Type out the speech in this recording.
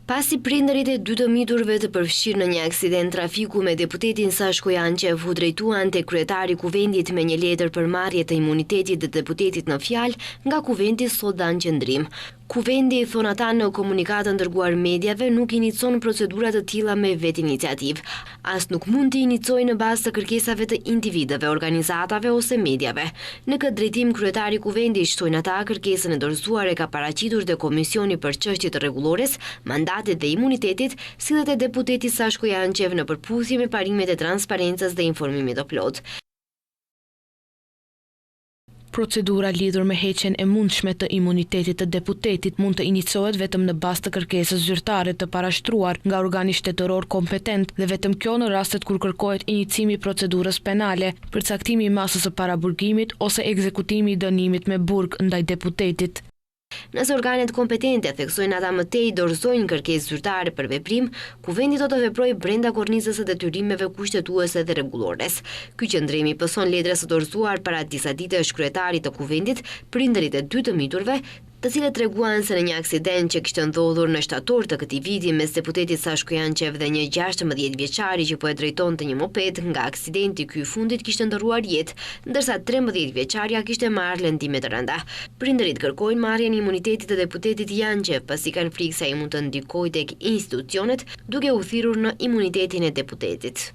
Pasi prindërit e dy të miturve të përfshirë në një aksident trafiku me deputetin Sashko Janqev u drejtuan te kryetari kuvendit me një letër për marrje të imunitetit të deputetit në fjalë, nga kuvendi sot dan qëndrim. Kuvendi, thon ata në komunikatën dërguar mediave, nuk inicon procedura të tilla me vetë iniciativë. As nuk mund të inicojë në bazë të kërkesave të individëve, organizatave ose mediave. Në këtë drejtim, kryetari kuvendi, shtojnë ata, kërkesën e dorëzuar e ka paraqitur te Komisioni për Çështje të Rregullores, Mandatit dhe Imunitetit, sillet e deputetit Sashko Janqev në përputhje me parimet e transparencës dhe informimit të plotë. Procedura lidhur me heqjen e mundshme të imunitetit të deputetit mund të iniciohet vetëm në bazë të kërkesës zyrtare të parashtruar nga organi shtetëror kompetent dhe vetëm kjo në rastet kur kërkohet inicimi i procedurës penale, përcaktimi i masës së paraburgimit ose ekzekutimi i dënimit me burg ndaj deputetit. Nëse organet kompetente theksojnë ata më tej dorëzojnë kërkesë zyrtare për veprim, kuvendi do të veprojë brenda kornizës së detyrimeve kushtetuese dhe rregullores. Ky qëndrim i pëson letrës së dorëzuar para disa ditësh kryetarit të kuvendit, prindërit e dy të miturve, të cilët treguan se në një aksident që kishte ndodhur në shtator të këtij viti mes deputetit Sashko Janqev dhe një 16 vjeçari që po e drejtonte një moped, nga aksidenti ky i fundit kishte ndërruar jetë, ndërsa 13 vjeçarja kishte marrë lëndime të rënda. Prindërit kërkojnë marrjen e imunitetit të deputetit Janqev, pasi kanë frikë se ai mund të ndikojë tek institucionet, duke u thirrur në imunitetin e deputetit.